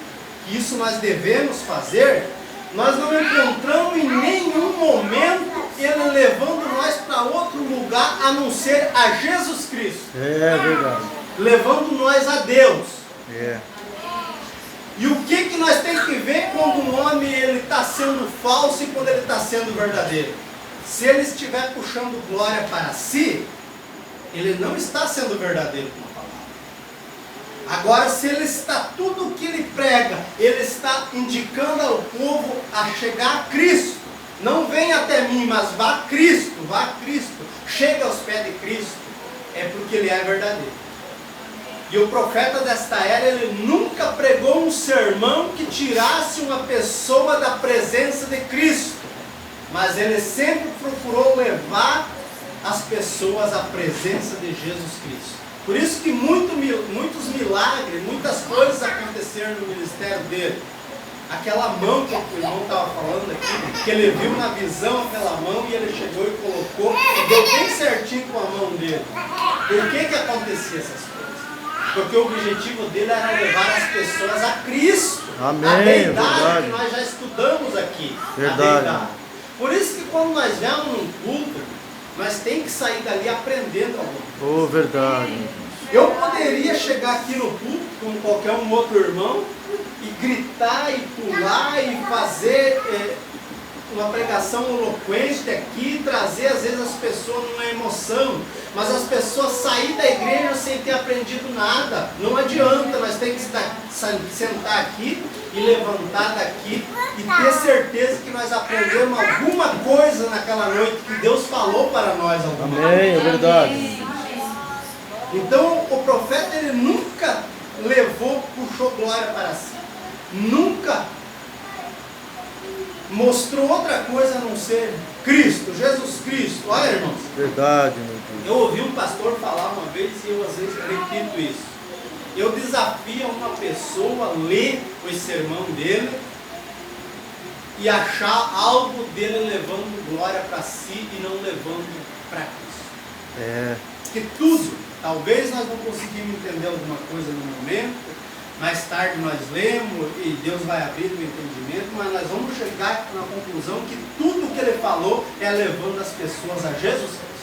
Speaker 3: isso nós devemos fazer, nós não encontramos em nenhum momento ele levando nós para outro lugar a não ser a Jesus Cristo.
Speaker 6: É verdade.
Speaker 3: Levando nós a Deus.
Speaker 6: É.
Speaker 3: E o que nós temos que ver quando um homem está sendo falso e quando ele está sendo verdadeiro? Se ele estiver puxando glória para si, ele não está sendo verdadeiro com a palavra. Agora, se ele está, tudo o que ele prega, ele está indicando ao povo a chegar a Cristo. Não venha até mim, mas vá a Cristo, chega aos pés de Cristo, é porque ele é verdadeiro. E o profeta desta era, ele nunca pregou um sermão que tirasse uma pessoa da presença de Cristo, mas ele sempre procurou levar as pessoas à presença de Jesus Cristo. Por isso que muitos milagres, muitas coisas aconteceram no ministério dele. Aquela mão que o irmão estava falando aqui, que ele viu na visão aquela mão e ele chegou e colocou, e deu bem certinho com a mão dele. Por que acontecia essas coisas? Porque o objetivo dele era levar as pessoas a Cristo.
Speaker 6: Amém,
Speaker 3: a deidade
Speaker 6: verdade.
Speaker 3: que nós já estudamos aqui.
Speaker 6: Verdade.
Speaker 3: A deidade. Por isso que quando nós vemos num culto, nós temos que sair dali aprendendo algo.
Speaker 6: Oh, verdade.
Speaker 3: Eu poderia chegar aqui no culto, como qualquer um outro irmão, e gritar, e pular, e fazer uma pregação eloquente aqui, trazer às vezes as pessoas numa emoção, mas as pessoas saírem da igreja sem ter aprendido nada. Não adianta, nós temos que sentar aqui e levantar daqui e ter certeza que nós aprendemos alguma coisa naquela noite que Deus falou para nós alguma coisa.
Speaker 6: Amém, é verdade.
Speaker 3: Então o profeta ele nunca puxou glória para si. Nunca mostrou outra coisa a não ser Cristo, Jesus Cristo. Olha, irmãos.
Speaker 6: Verdade, meu Deus.
Speaker 3: Eu ouvi um pastor falar uma vez e eu às vezes repito isso. Eu desafio uma pessoa a ler o sermão dele e achar algo dele levando glória para si e não levando para Cristo.
Speaker 6: É.
Speaker 3: Que tudo, talvez nós não conseguimos entender alguma coisa no momento, mais tarde nós lemos e Deus vai abrir o entendimento, mas nós vamos chegar na conclusão que tudo que ele falou é levando as pessoas a Jesus Cristo.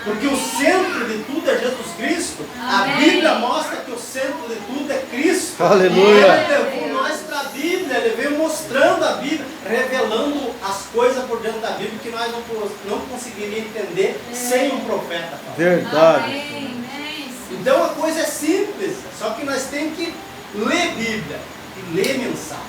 Speaker 3: Porque o centro de tudo é Jesus Cristo. A Bíblia mostra que o centro de tudo é Cristo.
Speaker 6: Aleluia.
Speaker 3: Ele levou nós para a Bíblia, ele veio mostrando a Bíblia, revelando as coisas por dentro da Bíblia que nós não conseguiríamos entender sem um profeta falar.
Speaker 6: Verdade.
Speaker 3: Então a coisa é simples, só que nós temos que ler Bíblia e ler mensagem.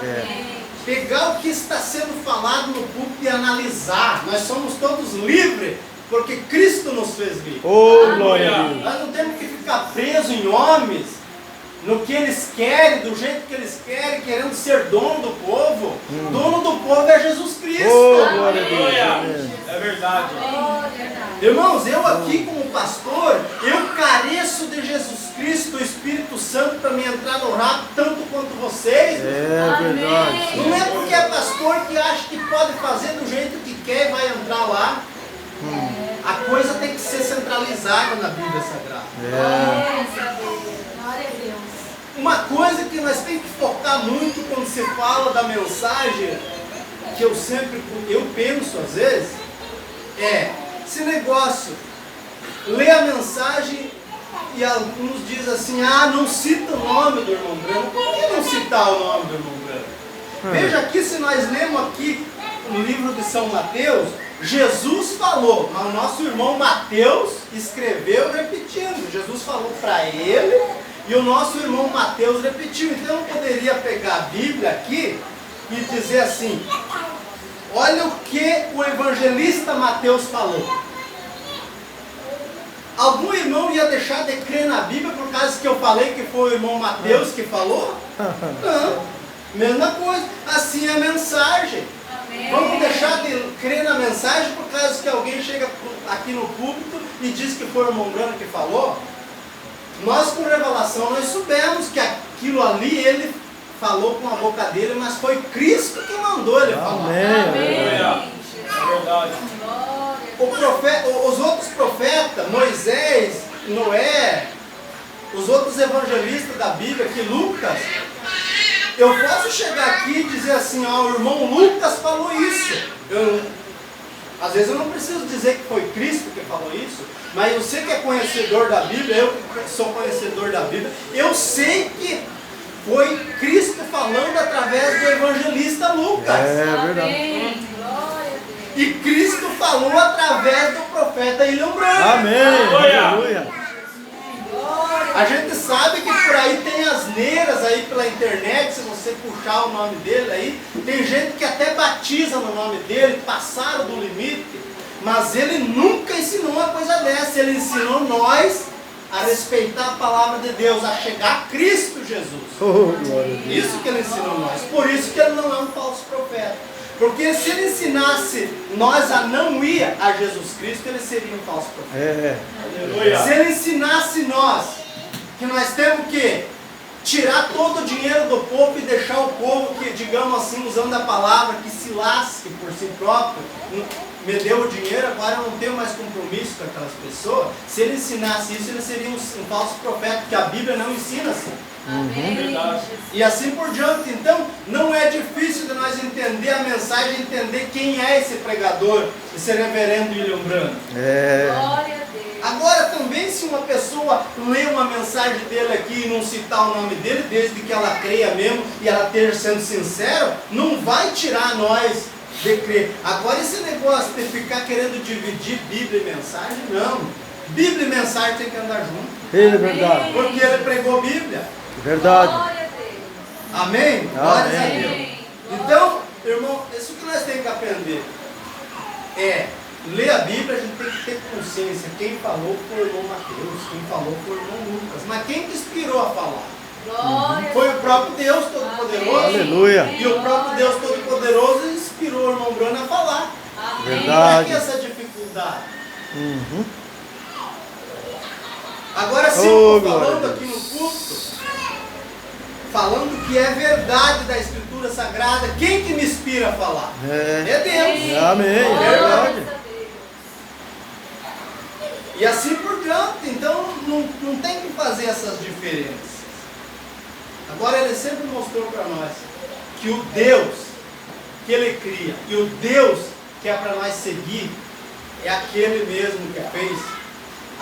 Speaker 6: É.
Speaker 3: Pegar o que está sendo falado no púlpito e analisar. Nós somos todos livres, porque Cristo nos fez livres.
Speaker 6: Oh, glória a Deus.
Speaker 3: Nós não temos que ficar presos em homens, no que eles querem, do jeito que eles querem, querendo ser dono do povo. Dono do povo é Jesus Cristo.
Speaker 6: Oh, glória a Deus.
Speaker 4: É verdade.
Speaker 3: Irmãos, eu aqui como pastor, eu careço de Jesus Cristo, do Espírito Santo, para me entrar no rapto, tanto quanto vocês.
Speaker 6: É verdade.
Speaker 3: Não é porque é pastor que acha que pode fazer do jeito que quer e vai entrar lá. A coisa tem que ser centralizada na Bíblia Sagrada. Uma coisa que nós temos que focar muito quando se fala da mensagem, que eu penso às vezes, é esse negócio, lê a mensagem e alguns dizem assim, não cita o nome do irmão Branco. Por que não citar o nome do irmão Branco? Veja aqui, se nós lemos aqui no livro de São Mateus, Jesus falou, mas o nosso irmão Mateus escreveu repetindo. Jesus falou para ele e o nosso irmão Mateus repetiu. Então eu poderia pegar a Bíblia aqui e dizer assim, olha o que o evangelista Mateus falou. Algum irmão ia deixar de crer na Bíblia por causa que eu falei que foi o irmão Mateus que falou? Não, mesma coisa. Assim é a mensagem. Vamos deixar de crer na mensagem por causa que alguém chega aqui no púlpito e diz que foi o irmão Branco que falou? Nós com revelação nós soubemos que aquilo ali ele falou com a boca dele, mas foi Cristo que mandou ele falar.
Speaker 6: Amém.
Speaker 4: É verdade.
Speaker 3: Os outros profetas, Moisés, Noé, os outros evangelistas da Bíblia, que Lucas, eu posso chegar aqui e dizer assim, o irmão Lucas falou isso. Às vezes eu não preciso dizer que foi Cristo que falou isso, mas você que é conhecedor da Bíblia, eu que sou conhecedor da Bíblia, eu sei que foi Cristo falando através do evangelista Lucas.
Speaker 6: É verdade.
Speaker 3: E Cristo falou através do profeta William Branco.
Speaker 6: Amém. Aleluia.
Speaker 3: A gente sabe que por aí tem asneiras aí pela internet, se você puxar o nome dele aí, tem gente que até batiza no nome dele, passaram do limite, mas ele nunca ensinou uma coisa dessa. Ele ensinou nós a respeitar a palavra de Deus, a chegar a Cristo Jesus.
Speaker 6: Oh, glória a Deus.
Speaker 3: Isso que ele ensinou nós. Por isso que ele não é um falso profeta. Porque se ele ensinasse nós a não ir a Jesus Cristo, ele seria um falso profeta.
Speaker 6: É.
Speaker 3: Se ele ensinasse nós que nós temos que tirar todo o dinheiro do povo e deixar o povo que, digamos assim, usando a palavra, que se lasque por si próprio, me deu o dinheiro, agora eu não tenho mais compromisso com aquelas pessoas. Se ele ensinasse isso, ele seria um falso profeta, porque a Bíblia não ensina assim. E assim por diante. Então não é difícil de nós entender a mensagem, entender quem é esse pregador, esse reverendo William Branco. Agora também, se uma pessoa lê uma mensagem dele aqui e não citar o nome dele, desde que ela creia mesmo e ela esteja sendo sincera, não vai tirar nós de crer. Agora esse negócio de ficar querendo dividir Bíblia e mensagem, não. Bíblia e mensagem tem que andar junto.
Speaker 1: É verdade.
Speaker 3: Porque ele pregou Bíblia.
Speaker 1: Verdade.
Speaker 6: Glória a Deus.
Speaker 3: Amém? Glórias a
Speaker 1: Amém.
Speaker 3: Deus. Então, irmão, isso que nós temos que aprender é ler a Bíblia. A gente tem que ter consciência. Quem falou foi o irmão Mateus, quem falou foi o irmão Lucas. Mas quem que inspirou a falar?
Speaker 6: Glória a
Speaker 3: Foi o
Speaker 6: Deus.
Speaker 3: próprio Deus Todo-Poderoso.
Speaker 1: Aleluia.
Speaker 3: E o próprio Deus Todo-Poderoso inspirou o irmão Bruno a falar.
Speaker 6: Amém.
Speaker 1: Verdade.
Speaker 3: Por que essa dificuldade?
Speaker 1: Uhum.
Speaker 3: Agora sim,
Speaker 1: Oh,
Speaker 3: eu estou
Speaker 1: glória a
Speaker 3: falando
Speaker 1: Deus.
Speaker 3: aqui no culto, falando que é verdade da Escritura Sagrada. Quem que me inspira a falar?
Speaker 1: É.
Speaker 3: É Deus.
Speaker 1: Amém.
Speaker 6: Glória
Speaker 1: Verdade.
Speaker 6: a Deus.
Speaker 3: E assim por diante. Então não tem que fazer essas diferenças. Agora ele sempre mostrou para nós que o Deus que ele cria e o Deus que é para nós seguir é aquele mesmo que fez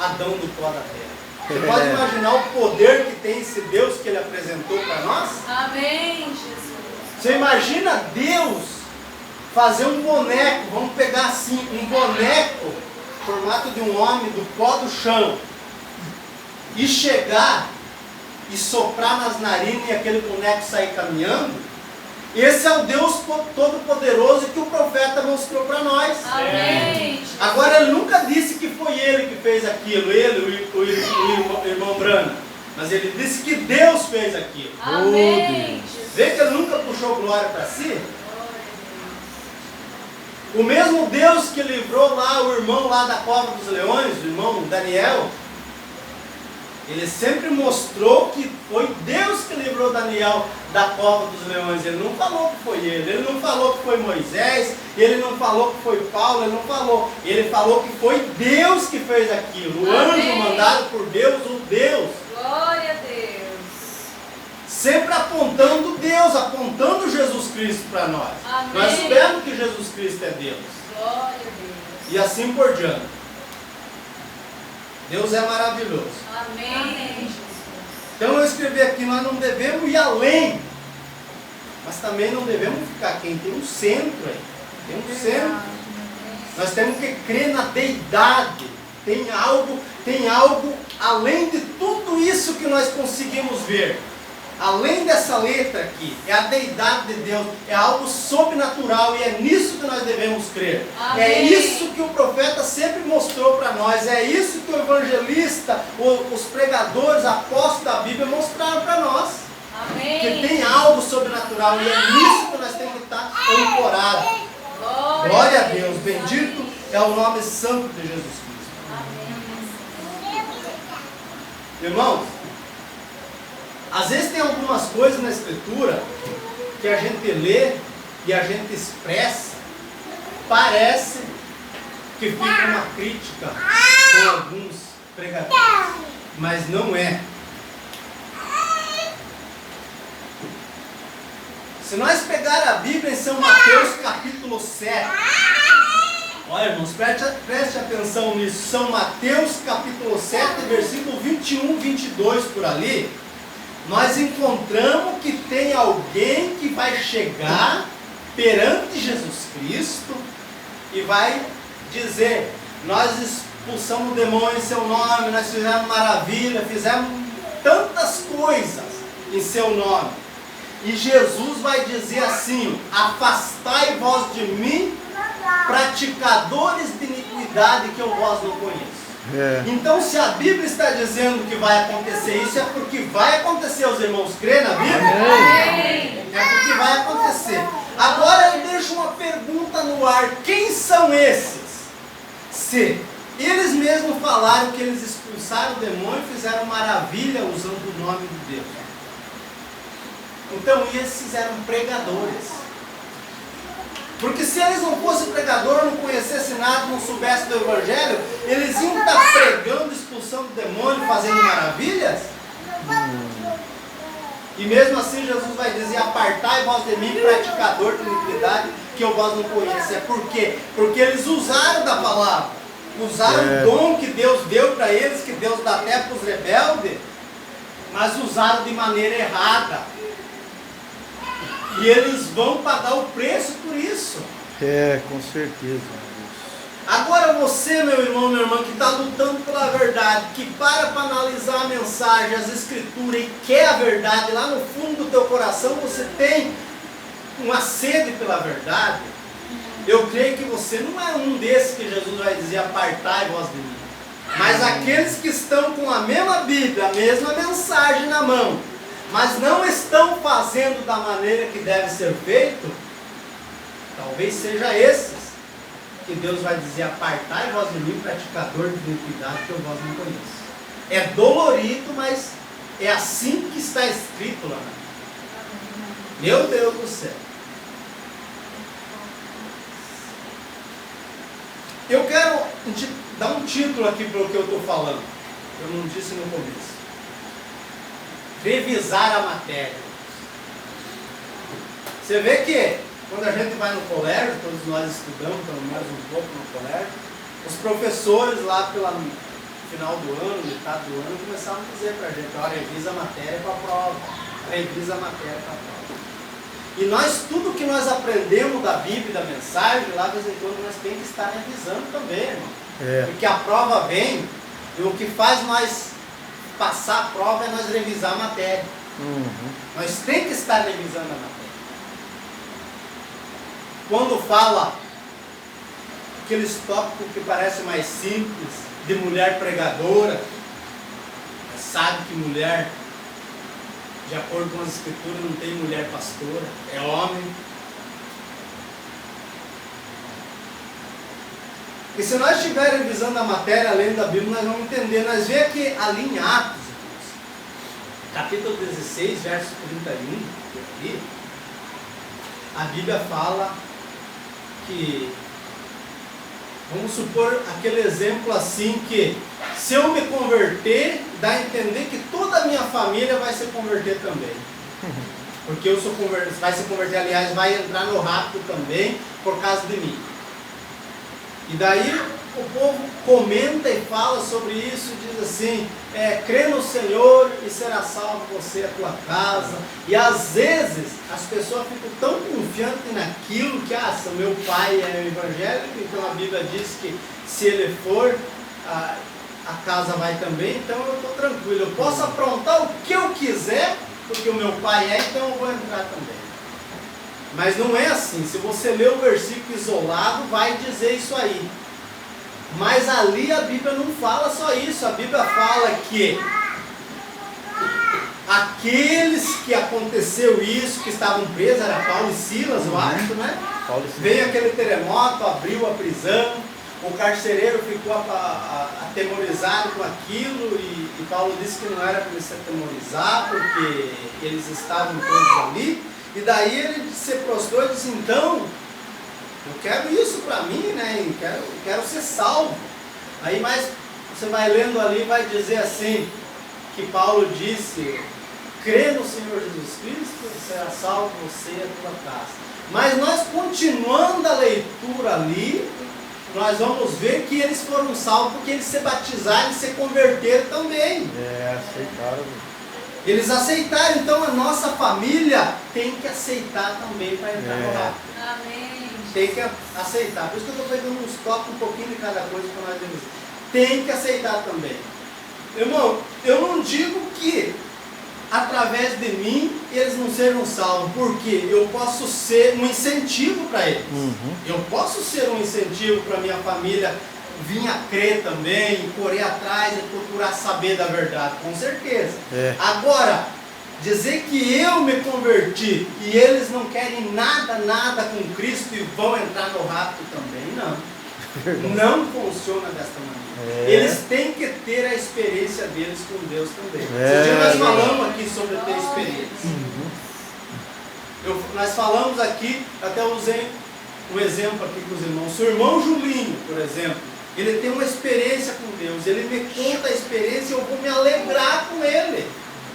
Speaker 3: Adão do pó da terra. Você pode imaginar o poder que tem esse Deus que ele apresentou para nós?
Speaker 6: Amém, Jesus.
Speaker 3: Você imagina Deus fazer um boneco, vamos pegar assim, um boneco, formato de um homem, do pó do chão, e chegar e soprar nas narinas e aquele boneco sair caminhando? Esse é o Deus Todo-Poderoso que o profeta mostrou para nós.
Speaker 6: Amém.
Speaker 3: Agora ele nunca disse que foi ele que fez aquilo, ele, o irmão Brana, mas ele disse que Deus fez aquilo.
Speaker 6: Amém. Jesus.
Speaker 3: Vê que ele nunca puxou glória para si? O mesmo Deus que livrou lá o irmão lá da cova dos leões, o irmão Daniel, ele sempre mostrou que foi Deus que livrou Daniel da cova dos leões. Ele não falou que foi ele não falou que foi Moisés, ele não falou que foi Paulo, ele falou que foi Deus que fez aquilo. O anjo
Speaker 6: Amém.
Speaker 3: mandado por Deus, o Deus.
Speaker 6: Glória a Deus.
Speaker 3: Sempre apontando Deus, apontando Jesus Cristo para nós.
Speaker 6: Amém.
Speaker 3: Nós sabemos que Jesus Cristo é Deus.
Speaker 6: Glória a Deus.
Speaker 3: E assim por diante. Deus é maravilhoso.
Speaker 6: Amém. Jesus.
Speaker 3: Então eu escrevi aqui, nós não devemos ir além. Mas também não devemos ficar quem tem um centro aí. Tem um centro. Nós temos que crer na deidade. Tem algo além de tudo isso que nós conseguimos ver. Além dessa letra aqui, é a deidade de Deus, é algo sobrenatural e é nisso que nós devemos crer.
Speaker 6: Amém.
Speaker 3: É isso que o profeta sempre mostrou para nós, é isso que o evangelista, os pregadores, apóstolos da Bíblia mostraram para nós.
Speaker 6: Amém.
Speaker 3: Que tem algo sobrenatural e é nisso que nós temos que estar ancorados. Glória a Deus, bendito é o nome santo de Jesus Cristo. Irmãos, às vezes tem algumas coisas na Escritura que a gente lê e a gente expressa, parece que fica uma crítica com alguns pregadores, mas não é. Se nós pegar a Bíblia em São Mateus capítulo 7, olha irmãos, preste atenção nisso, São Mateus capítulo 7, versículo 21, 22 por ali, nós encontramos que tem alguém que vai chegar perante Jesus Cristo e vai dizer: nós expulsamos o demônio em seu nome, nós fizemos maravilha, fizemos tantas coisas em seu nome. E Jesus vai dizer assim: afastai vós de mim, praticadores de iniquidade, que eu vós não conheço. Então, se a Bíblia está dizendo que vai acontecer isso, é porque vai acontecer. Os irmãos creem na Bíblia?
Speaker 6: Amém.
Speaker 3: É porque vai acontecer. Agora eu deixo uma pergunta no ar: quem são esses? Se eles mesmos falaram que eles expulsaram o demônio e fizeram maravilha usando o nome de Deus. Então esses eram pregadores. Porque se eles não fossem pregadores, não conhecessem nada, não soubessem do Evangelho, eles iam estar pregando, expulsando o demônio, fazendo maravilhas? E mesmo assim Jesus vai dizer: apartai vós de mim, praticador de iniquidade, que eu vós não conheço. É por quê? Porque eles usaram da palavra, usaram o dom que Deus deu para eles, que Deus dá até para os rebeldes, mas usaram de maneira errada. E eles vão pagar o preço por isso.
Speaker 1: Com certeza.
Speaker 3: Agora você, meu irmão, minha irmã, que está lutando pela verdade, que para analisar a mensagem, as escrituras e quer a verdade, lá no fundo do teu coração você tem uma sede pela verdade, eu creio que você não é um desses que Jesus vai dizer, apartai vós de mim. Mas aqueles que estão com a mesma Bíblia, a mesma mensagem na mão, mas não estão fazendo da maneira que deve ser feito, talvez seja esses que Deus vai dizer, apartai vós de mim, praticador de iniquidade, que eu vós não conheço. É dolorido, mas é assim que está escrito lá. Meu Deus do céu. Eu quero dar um título aqui para o que eu estou falando. Eu não disse no começo. Revisar a matéria. Você vê que quando a gente vai no colégio, todos nós estudamos pelo menos um pouco no colégio, os professores lá pelo final do ano, metade do ano, começavam a dizer para a gente, ó, revisa a matéria para a prova, revisa a matéria para a prova. E nós, tudo que nós aprendemos da Bíblia e da mensagem, lá de vez em quando nós temos que estar revisando também, irmão. Porque a prova vem, e o que faz nós passar a prova é nós revisar a matéria. Nós temos que estar revisando a matéria. Quando fala aqueles tópicos que parecem mais simples, de mulher pregadora, sabe que mulher, de acordo com as escrituras, não tem mulher pastora, é homem. E se nós estivermos revisando a matéria além da Bíblia, nós vamos entender. Nós vemos que ali em Atos, capítulo 16, verso 31, a Bíblia fala que, vamos supor aquele exemplo assim, que se eu me converter, dá a entender que toda a minha família vai se converter também. Porque eu vai se converter, aliás, vai entrar no rapto também por causa de mim. E daí o povo comenta e fala sobre isso, diz assim, crê no Senhor e será salvo você e a tua casa. E às vezes as pessoas ficam tão confiantes naquilo que, se meu pai é evangélico, então a Bíblia diz que se ele for, a casa vai também, então eu estou tranquilo, eu posso aprontar o que eu quiser, porque o meu pai então eu vou entrar também. Mas não é assim. Se você ler o versículo isolado, vai dizer isso aí. Mas ali a Bíblia não fala só isso. A Bíblia fala que aqueles que aconteceu isso, que estavam presos, era Paulo e Silas, eu acho, né? Veio aquele terremoto, abriu a prisão, o carcereiro ficou atemorizado com aquilo, e Paulo disse que não era para ele se atemorizar, porque eles estavam todos ali. E daí ele se prostrou e disse, então, eu quero isso para mim, né? Quero ser salvo. Aí mais você vai lendo ali, vai dizer assim, que Paulo disse, crê no Senhor Jesus Cristo, será salvo você e a tua casa. Mas nós, continuando a leitura ali, nós vamos ver que eles foram salvos porque eles se batizaram e se converteram também.
Speaker 1: Aceitaram.
Speaker 3: Eles aceitaram, então a nossa família tem que aceitar também para entrar no rapto.
Speaker 6: Amém.
Speaker 3: Tem que aceitar. Por isso que eu estou pegando uns toques, um pouquinho de cada coisa para nós vermos. Tem que aceitar também. Irmão, eu não digo que através de mim eles não sejam salvos, porque eu posso ser um incentivo para eles. Eu posso ser um incentivo para minha família vir a crer também, correr atrás e procurar saber da verdade, com certeza. Agora, dizer que eu me converti e eles não querem nada com Cristo e vão entrar no rapto também, não. Não funciona desta maneira. Eles têm que ter a experiência deles com Deus também. Esse dia nós falamos aqui sobre ter experiência. Nós falamos aqui, até usei um exemplo aqui com os irmãos. O irmão Julinho, por exemplo, ele tem uma experiência com Deus, ele me conta a experiência e eu vou me alegrar com ele.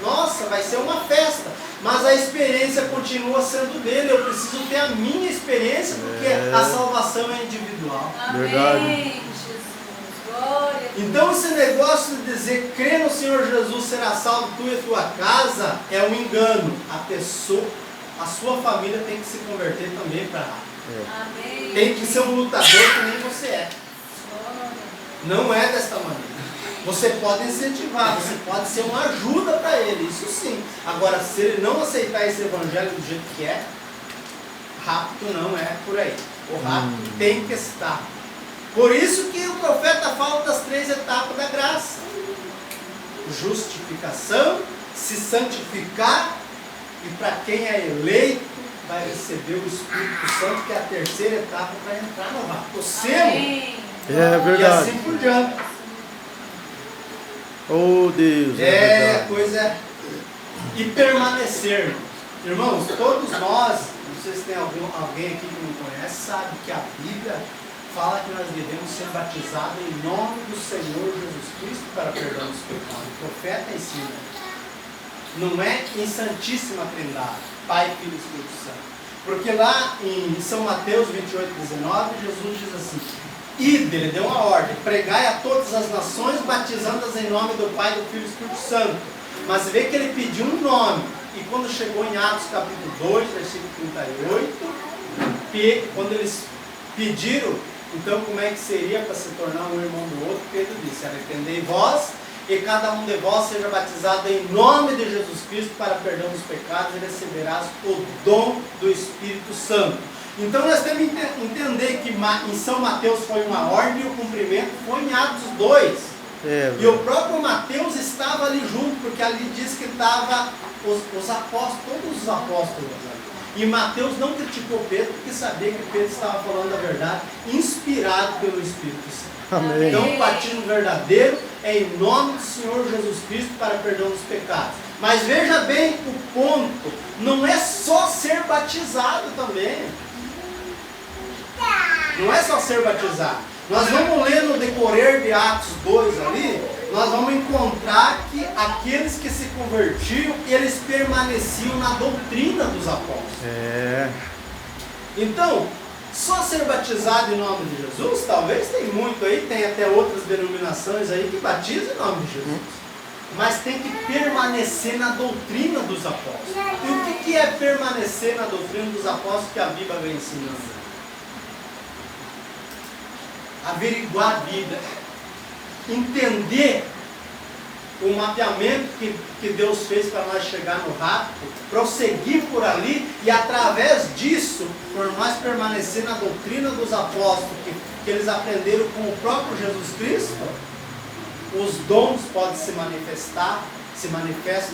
Speaker 3: Nossa, vai ser uma festa, mas a experiência continua sendo dele. Eu preciso ter a minha experiência, porque a salvação é individual.
Speaker 6: Amém, Jesus. Glória a Deus.
Speaker 3: Então esse negócio de dizer, crê no Senhor Jesus, será salvo tu e a tua casa, é um engano. A pessoa, a sua família tem que se converter também para lá.
Speaker 6: Amém.
Speaker 3: Tem que ser um lutador que nem você é. Não é desta maneira. Você pode incentivar, você pode ser uma ajuda para ele, isso sim. Agora, se ele não aceitar esse evangelho do jeito que é, rapto não é por aí. O rapto tem que estar. Por isso que o profeta fala das 3 etapas da graça: justificação, se santificar, e para quem é eleito, vai receber o Espírito Santo, que é a 3ª etapa para entrar no rapto. O selo.
Speaker 6: Amém.
Speaker 1: É
Speaker 3: E
Speaker 1: verdade.
Speaker 3: assim por diante.
Speaker 1: Oh Deus.
Speaker 3: É coisa. E permanecer. Irmãos, todos nós, não sei se tem alguém aqui que não conhece, sabe que a Bíblia fala que nós devemos ser batizados em nome do Senhor Jesus Cristo para perdão dos pecados. O profeta ensina. Não é em Santíssima Trindade, Pai, Filho e Espírito Santo. Porque lá em São Mateus 28:19, Jesus diz assim: ide, ele deu uma ordem, pregai a todas as nações, batizando-as em nome do Pai, do Filho e do Espírito Santo. Mas vê que ele pediu um nome, e quando chegou em Atos capítulo 2, versículo 38, quando eles pediram, então como é que seria para se tornar um irmão do outro, Pedro disse: arrependei vós, e cada um de vós seja batizado em nome de Jesus Cristo para perdão dos pecados, e receberás o dom do Espírito Santo. Então nós temos que entender que em São Mateus foi uma ordem e o cumprimento foi em Atos 2. E o próprio Mateus estava ali junto, porque ali diz que estava os apóstolos, todos os apóstolos ali. E Mateus não criticou Pedro, porque sabia que Pedro estava falando a verdade, inspirado pelo Espírito Santo.
Speaker 1: Amém.
Speaker 3: Então o batismo verdadeiro é em nome do Senhor Jesus Cristo para perdão dos pecados. Mas veja bem o ponto, não é só ser batizado também. Não é só ser batizado. Nós vamos ler no decorrer de Atos 2 ali, nós vamos encontrar que aqueles que se convertiam, eles permaneciam na doutrina dos apóstolos. Então, só ser batizado em nome de Jesus, talvez tem muito aí, tem até outras denominações aí que batizam em nome de Jesus. Mas tem que permanecer na doutrina dos apóstolos. E o que é permanecer na doutrina dos apóstolos que a Bíblia vem ensinando? Averiguar a Bíblia, entender o mapeamento que Deus fez para nós chegar no rapto, prosseguir por ali e através disso, por nós permanecer na doutrina dos apóstolos, que eles aprenderam com o próprio Jesus Cristo, os dons podem se manifestam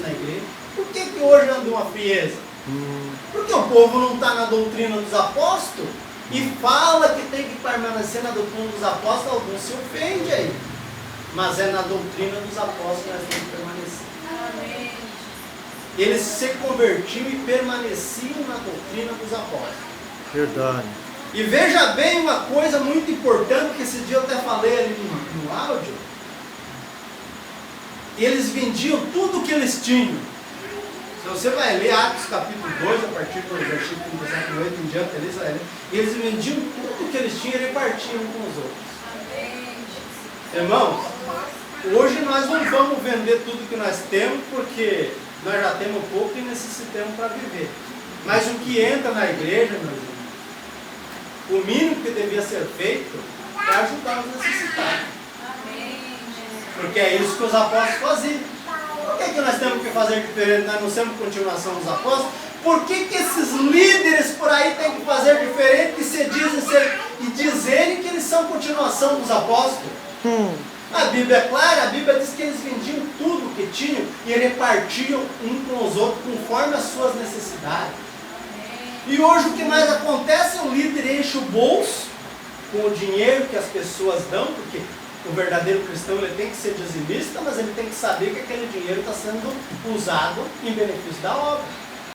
Speaker 3: na igreja. Por que hoje anda uma frieza? Porque o povo não está na doutrina dos apóstolos e fala que tem que permanecer na doutrina dos apóstolos, alguns se ofendem aí. Mas é na doutrina dos apóstolos que nós temos que permanecer.
Speaker 6: Amém.
Speaker 3: Eles se convertiam e permaneciam na doutrina dos apóstolos.
Speaker 1: Verdade.
Speaker 3: E veja bem uma coisa muito importante, que esse dia eu até falei ali no áudio. Eles vendiam tudo que eles tinham. Se você vai ler Atos capítulo 2, a partir do versículo 38 em diante, eles vendiam tudo que eles tinham e repartiam com os outros.
Speaker 6: Amém.
Speaker 3: Irmãos, hoje nós não vamos vender tudo que nós temos, porque nós já temos pouco e necessitamos para viver. Mas o que entra na igreja, meus irmãos, o mínimo que devia ser feito é ajudar os necessitados.
Speaker 6: Amém.
Speaker 3: Porque é isso que os apóstolos faziam. Por que nós temos que fazer diferente? Nós não somos continuação dos apóstolos? Por que esses líderes por aí têm que fazer diferente e dizerem que eles são continuação dos apóstolos? A Bíblia é clara, a Bíblia diz que eles vendiam tudo que tinham e repartiam um com os outros conforme as suas necessidades. E hoje o que mais acontece é o líder enche o bolso com o dinheiro que as pessoas dão, porque o verdadeiro cristão ele tem que ser dizimista, mas ele tem que saber que aquele dinheiro está sendo usado em benefício da obra.